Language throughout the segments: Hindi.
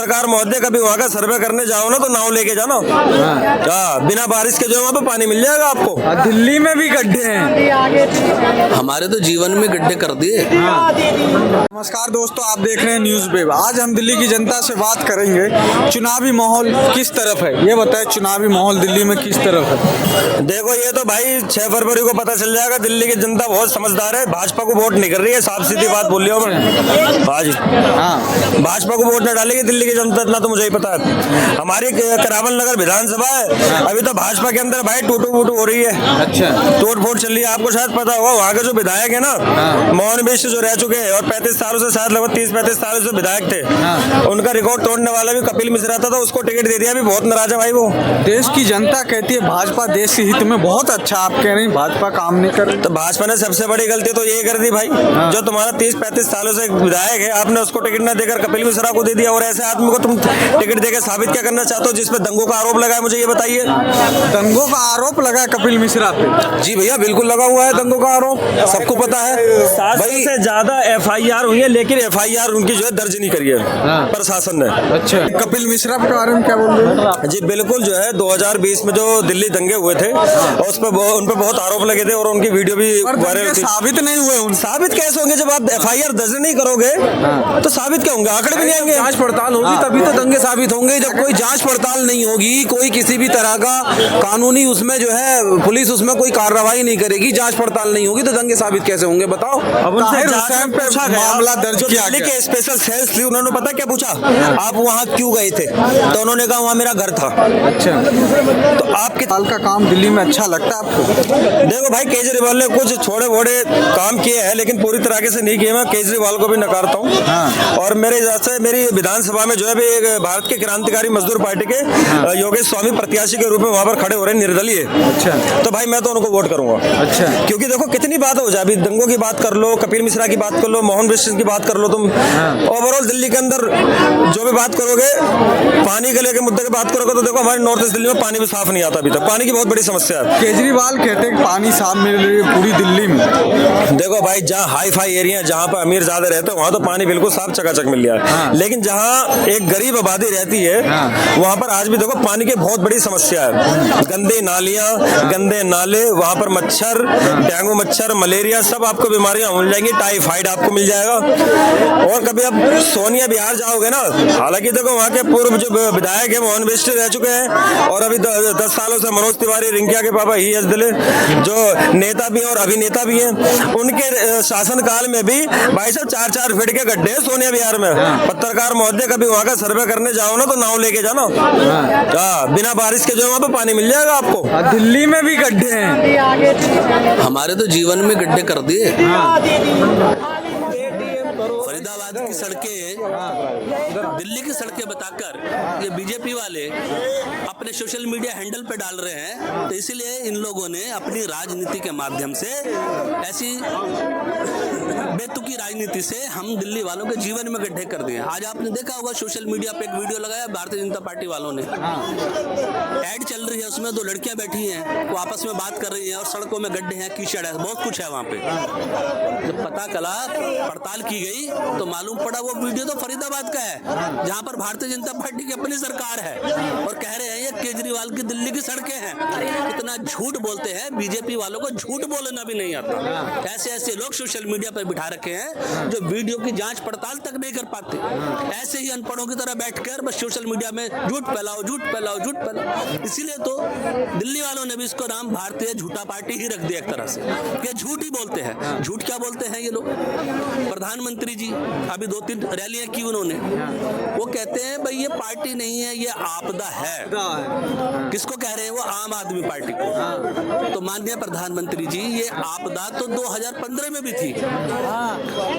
पत्रकार महोदय कभी वहाँ का सर्वे करने जाओ ना तो नाव लेके जाना। बिना बारिश के जो वहाँ पे पानी मिल जाएगा आपको। दिल्ली में भी गड्ढे हैं, हमारे तो जीवन में गड्ढे कर दिए। नमस्कार दोस्तों, आप देख रहे हैं न्यूज़ वेब। आज हम दिल्ली की जनता से बात करेंगे, चुनावी माहौल किस तरफ है ये बताएं। चुनावी माहौल दिल्ली में किस तरफ है? देखो ये तो भाई 6 फरवरी को पता चल जाएगा। दिल्ली की जनता बहुत समझदार है, भाजपा को वोट नहीं कर रही है, साफ सीधी बात बोल रही हूँ मैं। भाजपा को वोट न डालेगी दिल्ली की जनता, इतना तो मुझे ही पता है। हमारी करावल नगर विधानसभा है, अभी तो भाजपा के अंदर भाई टूटू फूटू हो रही है। अच्छा, तोड़ फोड़ चल रही है। आपको शायद पता होगा वहाँ के जो विधायक है ना, मोहन बिष्ट जो रह चुके हैं और 35 सालों से, शायद लगभग 30-35 सालों से विधायक थे, उनका रिकॉर्ड तोड़ने वाला भी कपिल मिश्रा था, तो उसको टिकट दे दिया। अभी बहुत नाराज है भाई वो। देश की जनता कहती है भाजपा देश के हित में बहुत अच्छा, आप कह रहे हैं भाजपा काम नहीं कर रही। तो भाजपा ने सबसे बड़ी गलती तो ये कर दी भाई, जो तुम्हारा 30-35 सालों से विधायक है, आपने उसको टिकट न देकर कपिल मिश्रा को दे दिया। और ऐसे आदमी को तुम टिकट देकर साबित क्या करना चाहते हो, जिसपे दंगों का आरोप लगा है, मुझे ये बताइए। दंगों का आरोप लगा है कपिल मिश्रा पे? जी भैया, बिल्कुल लगा हुआ है दंगों का आरोप, सबको पता है। 700 से ज्यादा FIR हुई है, लेकिन FIR उनकी जो है दर्ज नहीं करी है प्रशासन ने। अच्छा, कपिल मिश्रा के बारे में क्या बोल रहे हैं? जी बिल्कुल, जो है 2020 में जो दिल्ली दंगे हुए थे और उस पर उन पर बहुत आरोप लगे थे और उनकी वीडियो भी वायरल थी। साबित नहीं हुए उन। साबित कैसे होंगे जब आप FIR दर्ज नहीं करोगे? तो साबित क्या होंगे? आंकड़े भी नहीं आएंगे। जांच पड़ताल होगी तभी तो दंगे साबित होंगे। जब कोई जांच पड़ताल नहीं होगी, कोई किसी भी तरह का कानूनी उसमें जो है पुलिस उसमें कोई कार्रवाई नहीं करेगी, जांच पड़ताल नहीं होगी, तो दंगे साबित कैसे होंगे बताओ? अब उनसे पूछा गया, मामला दर्ज किया दिल्ली के स्पेशल सेल्स थी, उन्होंने पता क्या पूछा, आप वहाँ क्यों गए थे? तो उन्होंने कहा वहाँ मेरा घर था। अच्छा, तो आपके साल का काम दिल्ली में अच्छा लगता है आपको? देखो भाई, केजरीवाल ने कुछ छोटे मोटे काम किए हैं, लेकिन पूरी तरीके से नहीं किए। मैं केजरीवाल को भी नकारता हूँ। और मेरे हिसाब से मेरी विधानसभा में जो है भी भारत के क्रांतिकारी मजदूर पार्टी के योगेश स्वामी प्रत्याशी के रूप में वहाँ पर खड़े हो रहे हैं, निर्दलीय। अच्छा, तो भाई मैं तो उनको वोट करूंगा। अच्छा, क्योंकि देखो कितनी बात हो जाए, अभी दंगों की बात कर लो, कपिल मिश्रा की बात कर लो, मोहन बिष्ट की बात कर लो, तुम ओवरऑल दिल्ली के अंदर जो भी बात करोगे, पानी के लेके मुद्दे की बात करोगे, तो देखो हमारे नॉर्थ ईस्ट दिल्ली में पानी भी साफ नहीं आता अभी तक। पानी की बहुत बड़ी समस्या है। केजरीवाल कहते हैं पानी साफ मिल रही है पूरी दिल्ली में। देखो भाई, जहाँ हाई फाई एरिया, जहाँ पर अमीर ज्यादा रहते हैं, वहाँ तो पानी बिल्कुल साफ चकाचक मिल रहा है। लेकिन जहाँ एक गरीब आबादी रहती है, वहाँ पर आज भी देखो पानी की बहुत बड़ी समस्या है। गंदे नालियाँ, गंदे नाले, वहाँ पर मच्छर, डेंगू मच्छर, मलेरिया, सब आपको बीमारियां मिल जाएंगी। टाइफाइड आपको मिल जाएगा। और कभी आप सोनिया बिहार जाओगे ना, हालांकि देखो वहाँ के पूर्व जो विधायक है मोहन बिष्ट रह चुके हैं, और अभी 10 सालों से मनोज तिवारी, रिंकिया के पापा ही दिले, जो नेता भी हैं और अभिनेता भी हैं, उनके शासन काल में भी भाई साहब 4-4 फीट के गड्ढे हैं सोनिया बिहार में। पत्रकार महोदय कभी वहाँ का सर्वे करने जाओ ना तो नाव लेके जाना। बिना बारिश के जो वहाँ पे पानी मिल जाएगा आपको। दिल्ली में भी गड्ढे हैं, हमारे तो जीवन में गड्ढे कर दिए। फरीदाबाद की सड़कें, दिल्ली की सड़कें बताकर ये बीजेपी वाले अपने सोशल मीडिया हैंडल पे डाल रहे हैं। तो इसलिए इन लोगों ने अपनी राजनीति के माध्यम से, ऐसी बेतुकी राजनीति से हम दिल्ली वालों के जीवन में गड्ढे कर दिए। आज आपने देखा होगा सोशल मीडिया पे एक वीडियो लगाया भारतीय जनता पार्टी वालों ने, ऐड चल रही है, उसमें 2 लड़कियां बैठी हैं, वो आपस में बात कर रही हैं और सड़कों में गड्ढे हैं, कीचड़ है, बहुत कुछ है वहाँ पे। जब पता चला, पड़ताल की गई, तो मालूम पड़ा वो वीडियो तो फरीदाबाद का है, जहाँ पर भारतीय जनता पार्टी की अपनी सरकार है, और कह रहे हैं ये केजरीवाल की दिल्ली की सड़कें हैं। इतना झूठ बोलते हैं, बीजेपी वालों को झूठ बोलना भी नहीं आता। ऐसे ऐसे लोग सोशल मीडिया पर बिठा रखे हैं जो वीडियो की जांच पड़ताल तक नहीं कर पाते। ऐसे ही अनपढ़ों की तरह बैठकर बस सोशल मीडिया में झूठ फैलाओ, झूठ फैलाओ, झूठ फैलाओ। इसीलिए तो दिल्ली वालों ने भी इसको नाम भारतीय झूठा पार्टी ही रख दिया एक तरह से। ये झूठ ही बोलते हैं। झूठ क्या बोलते हैं ये लोग? प्रधानमंत्री जी अभी 2-3 रैलियां की उन्होंने, वो कहते हैं भाई ये पार्टी नहीं है, ये आपदा है। किसको कह रहे हैं? वो आम आदमी पार्टी को। तो माननीय प्रधानमंत्री जी, ये आपदा तो 2015 में भी थी,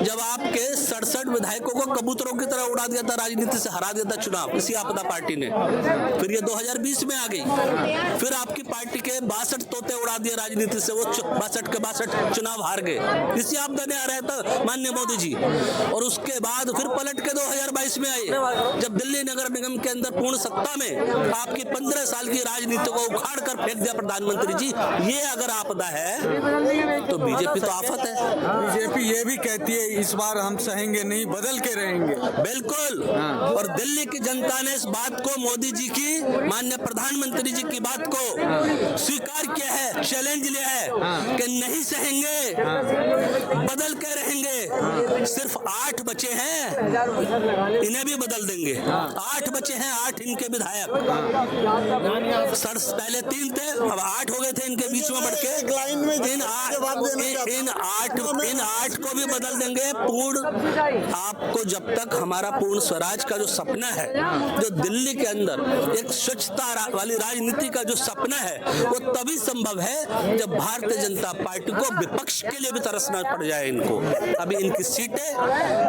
जब आपके 67 विधायकों को कबूतरों की तरह उड़ा दिया था, राजनीति से हरा दिया था चुनाव, इसी आपदा पार्टी ने। फिर ये 2020 में आ गई, फिर आपकी पार्टी के 62 तोते उड़ा दिए राजनीति से, वो 62 के 62 चुनाव हार गए, इसी आपदा ने हराया था माननीय मोदी जी। और उस उसके बाद फिर पलट के 2022 में आई, जब दिल्ली नगर निगम के अंदर पूर्ण सत्ता में आपकी 15 साल की राजनीति को उखाड़ कर फेंक दिया प्रधानमंत्री जी। ये अगर आपदा है तो बीजेपी तो आफत है। बीजेपी ये भी कहती है इस बार हम सहेंगे नहीं, बदल के रहेंगे। बिल्कुल। और दिल्ली की जनता ने इस बात को, मोदी जी की, माननीय प्रधानमंत्री जी की बात को स्वीकार किया है, चैलेंज लिया है कि नहीं सहेंगे, बदल के रहेंगे। सिर्फ 8 बचे हैं, इन्हें भी बदल देंगे। 8 बचे हैं, 8 इनके विधायक, पहले 3 थे, अब 8 हो गए थे इनके बीच में बढ़ के। इन 8 को भी बदल देंगे। पूर्ण, आपको जब तक हमारा पूर्ण स्वराज का जो सपना है, जो दिल्ली के अंदर एक स्वच्छता वाली राजनीति का जो सपना है, वो तभी संभव है जब भारतीय जनता पार्टी को विपक्ष के लिए भी तरसना पड़ जाए इनको। अभी इनकी सीटें,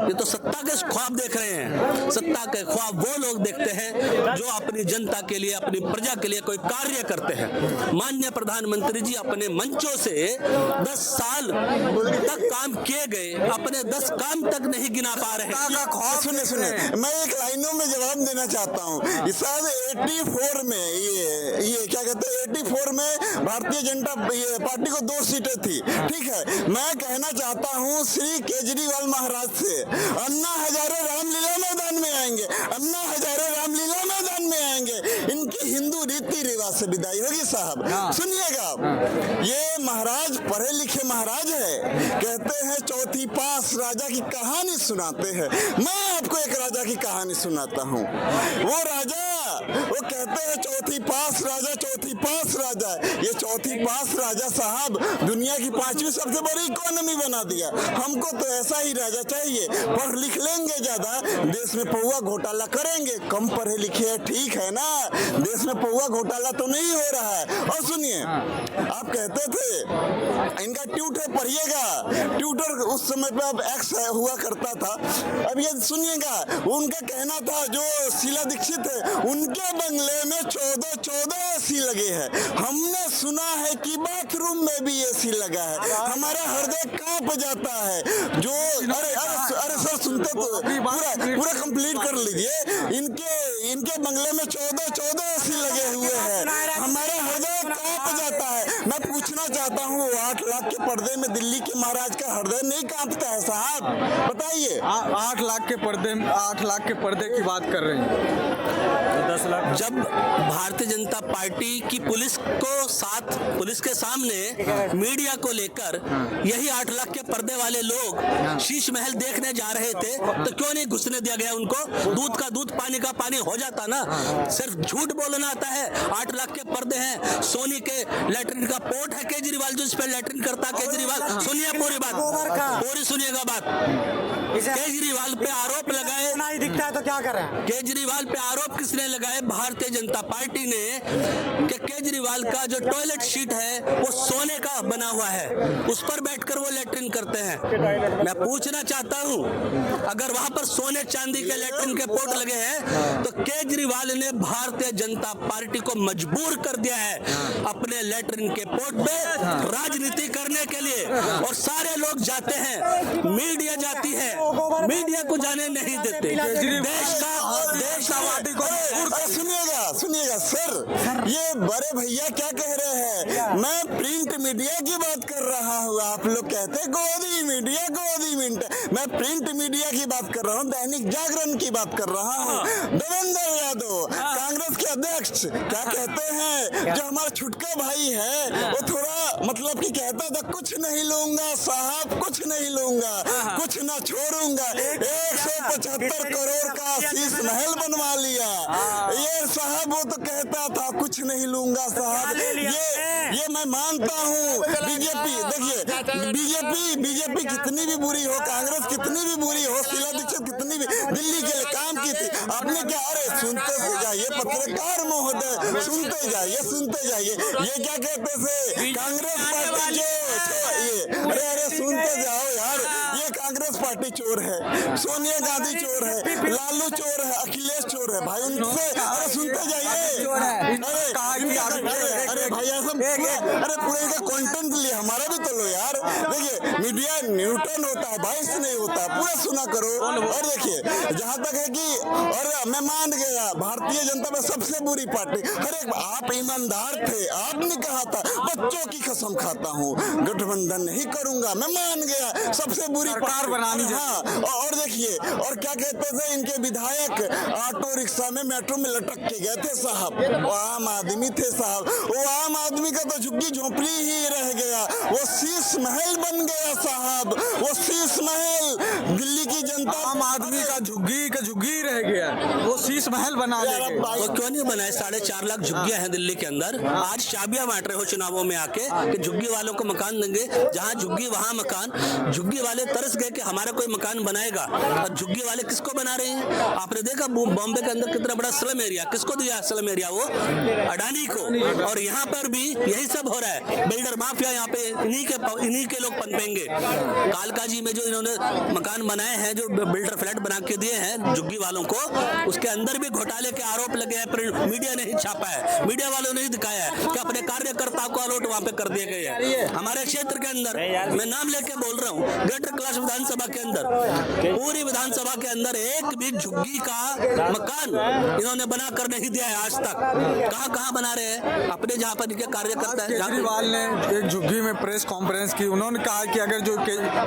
ये तो सत्ता के ख्वाब देख रहे हैं। सत्ता के ख्वाब वो लोग देखते हैं जो अपनी जनता के लिए, अपनी प्रजा के लिए कोई कार्य करते हैं। माननीय प्रधानमंत्री जी अपने मंचों से 10 साल तक काम किए गए, अपने 10 काम तक नहीं गिना पा रहे हैं। सुने, मैं एक लाइनों में जवाब देना चाहता हूँ। शायद 84 में ये क्या कहते हैं, 84 में भारतीय जनता पार्टी को 2 सीटें थी, ठीक है। मैं कहना चाहता हूँ श्री केजरीवाल महाराज से, अन्ना हजारे रामलीला मैदान में आएंगे, अन्ना हजारे रामलीला मैदान में आएंगे, इनकी हिंदू रीति रिवाज से विदाई होगी साहब। सुनिएगा, ये महाराज पढ़े लिखे महाराज है, कहते हैं चौथी पास राजा की कहानी सुनाते हैं। मैं आपको एक राजा की कहानी सुनाता हूँ। वो राजा, वो कहते हैं चौथी पास राजा, चौथी पास राजा। ये चौथी पास राजा साहब दुनिया की 5वीं सबसे बड़ी इकोनॉमी बना दिया। हमको तो ऐसा ही राजा चाहिए, पढ़ लिख लेंगे ज्यादा, देश में पौवा घोटाला करेंगे। कम पढ़े लिखे है, ठीक है ना, देश में पौवा घोटाला तो नहीं हो रहा है। और सुनिए, आप कहते थे इनका ट्यूटर पढ़िएगा, ट्यूटर उस समय पे अब एक्स हुआ करता था। अब ये सुनिएगा, उनका कहना था जो शीला दीक्षित है, उनके बंगले में 14 एसी लगे हैं। हमने सुना है कि बाथरूम में भी एसी लगा है। हमारा हृदय कांप जाता है। जो अरे सर सुनते तो पूरा कंप्लीट कर लीजिए। इनके बंगले में 14 एसी लगे हुए हैं, हमारा हृदय कांप जाता है। मैं पूछना चाहता हूँ, 8 लाख के पर्दे में दिल्ली के महाराज का हृदय नहीं कांपता है साहब? बताइए। 8 लाख के पर्दे की बात कर रहे हैं। 10 लाख। जब भारतीय जनता पार्टी की पुलिस के सामने मीडिया को लेकर यही 8 लाख के पर्दे वाले लोग शीश महल देखने जा रहे थे, तो क्यों नहीं घुसने दिया गया उनको? दूध का दूध, पानी का पानी हो जाता ना। सिर्फ झूठ बोलना आता है। 8 लाख के पर्दे हैं, सोनी के लैट्रिन का पोर्ट है केजरीवाल, जो इस पर लैट्रिन करता केजरीवाल। सुनिए पूरी बात, पूरी सुनिएगा बात। केजरीवाल पे आरोप लगाए, नहीं दिखता है तो क्या करें? केजरीवाल पे आरोप किसने लगाए? भारतीय जनता पार्टी ने, कि केजरीवाल का जो टॉयलेट सीट है वो सोने का बना हुआ है, उस पर बैठकर वो लैट्रिन करते हैं। मैं पूछना चाहता हूं, अगर वहां पर सोने चांदी के लैट्रिन के पोर्ट लगे हैं, तो केजरीवाल ने भारतीय जनता पार्टी को मजबूर कर दिया है अपने लैट्रिन के पोर्ट पे राजनीति करने के लिए। और सारे लोग जाते हैं, मीडिया जाती है, मीडिया को जाने नहीं देते। देश का सुनिएगा सर, ये बड़े भैया क्या कह रहे हैं? मैं प्रिंट मीडिया की बात कर रहा हूँ। आप लोग कहते हैं गोदी मीडिया, मैं प्रिंट मीडिया की बात कर रहा हूँ, दैनिक जागरण की बात कर रहा हूँ। देवेंद्र यादव, कांग्रेस के अध्यक्ष, क्या कहते हैं, जो हमारा छुटका भाई है, वो थोड़ा मतलब कि कहता था कुछ नहीं लूंगा साहब, कुछ नहीं लूंगा, कुछ ना छोड़ूंगा। 175 करोड़ का शीश महल बनवा लिया ये साहब। वो तो कहता था कुछ नहीं लूंगा साहब। ये मैं मानता हूँ। बीजेपी देखिए, बीजेपी कितनी भी बुरी हो, कांग्रेस कितनी भी बुरी हो, शीला दीक्षित कितनी भी दिल्ली के लिए काम की थी, आपने क्या, अरे सुनते जाइए पत्रकार महोदय, सुनते जाइए। ये क्या कहते थे, कांग्रेस पार्टी जो अरे सुनते जाओ यार, ये कांग्रेस पार्टी चोर है, सोनिया गांधी चोर है, लालू चोर है, अखिलेश चोर है भाई। उनसे अरे सुनते जाइए। अरे भाई ऐसा, अरे पूरे का कंटेंट लिए हमारा भी तो लो यार। देखिए मीडिया न्यूटन होता है, 22 नहीं होता। पूरा सुना करो। और देखिए, जहां तक है कि और मैं मान गया भारतीय जनता में सबसे बुरी पार्टी। अरे आप ईमानदार थे, आपने कहा था बच्चों की कसम खाता हूँ गठबंधन नहीं करूंगा, मैं मान गया सबसे बुरी सरकार बनानी चाहिए। हाँ, और देखिए, और क्या कहते थे इनके विधायक, ऑटो रिक्शा में मेट्रो में लटक के गए थे साहब, वो आम आदमी थे साहब, वो आम आदमी का तो झुग्गी झोंपड़ी ही रह गया, वो शीश महल बन गया साहब, वो शीश महल दिल्ली की जनता। आम आदमी का झुग्गी रह गया, वो शीश महल बना देंगे। वो क्यों नहीं बनाए? 4.5 लाख झुग्गियां हैं दिल्ली के अंदर। आज चाबियां बांट रहे हो चुनावों में आके कि झुग्गी वालों को मकान देंगे, जहां झुग्गी वहां मकान। झुग्गी वाले तरस गए कि हमारा कोई मकान बनाएगा, और झुग्गी वाले किसको बना रहे हैं? आपने देखा बॉम्बे के अंदर कितना बड़ा स्लम एरिया, किसको दिया स्लम एरिया? वो अडानी को। और यहाँ पर भी यही सब हो रहा है, बिल्डर माफिया यहाँ पे इन्हीं के लोग पनपेंगे। कालकाजी में जो इन्होंने मकान बनाए हैं, जो बिल्डर फ्लैट बना के दिए हैं झुग्गी वालों को, उसके अंदर भी घोटाले के आरोप लगे हैं। मीडिया ने ही छापा है, मीडिया वालों ने ही दिखाया है कि अपने कार्यकर्ताओं को अलर्ट वहां पे कर दिए गए हैं। हमारे क्षेत्र के अंदर, मैं नाम लेके बोल रहा हूँ, ग्रेटर कैलाश विधानसभा के अंदर, पूरी विधानसभा के अंदर एक भी झुग्गी का मकान इन्होंने बना कर नहीं दिया है आज तक। कहाँ बना रहे हैं? अपने जहाँ पर इनके कार्यकर्ता है। केजरीवाल ने एक झुग्गी में प्रेस कॉन्फ्रेंस की, उन्होंने कहा कि अगर जो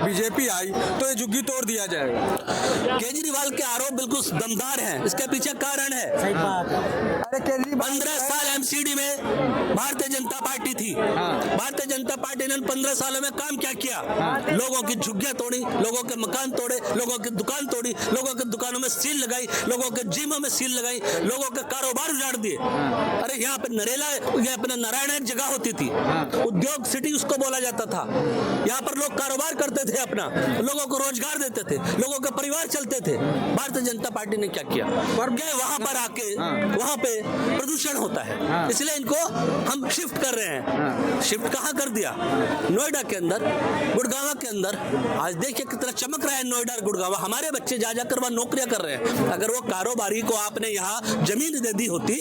बीजेपी आई तो ये झुग्गी तोड़ दिया जाएगा। केजरीवाल के आरोप बिल्कुल दमदार हैं, इसके पीछे कारण है। 15 साल एमसीडी में भारतीय जनता पार्टी थी। भारतीय जनता पार्टी ने 15 सालों में काम क्या किया? लोगों की झुग्गियां तोड़ी, लोगों के मकान तोड़े, लोगों की दुकान तोड़ी, लोगों के दुकानों में सील लगाई, लोगों के जिमों में सील लगाई, लोगों के कारोबार उजाड़ दिए। अरे यहाँ पे नरेला, ये अपना नारायण एक जगह होती थी, उद्योग सिटी उसको बोला जाता था। यहाँ पर लोग कारोबार करते थे, अपना लोगों को रोजगार देते थे, लोगों के परिवार चलते थे। भारतीय जनता पार्टी ने क्या किया? वहां पर आके वहां पे प्रदूषण होता है, इसलिए इनको हम शिफ्ट कर रहे हैं। शिफ्ट कहाँ कर दिया? नोएडा के अंदर, गुड़गांव के अंदर। आज देखिए कितना चमक रहा है नोएडा, गुड़गांव। हमारे बच्चे जा जाकर वहां नौकरियां कर रहे हैं। अगर वो कारोबारी को आपने यहाँ जमीन दे दी होती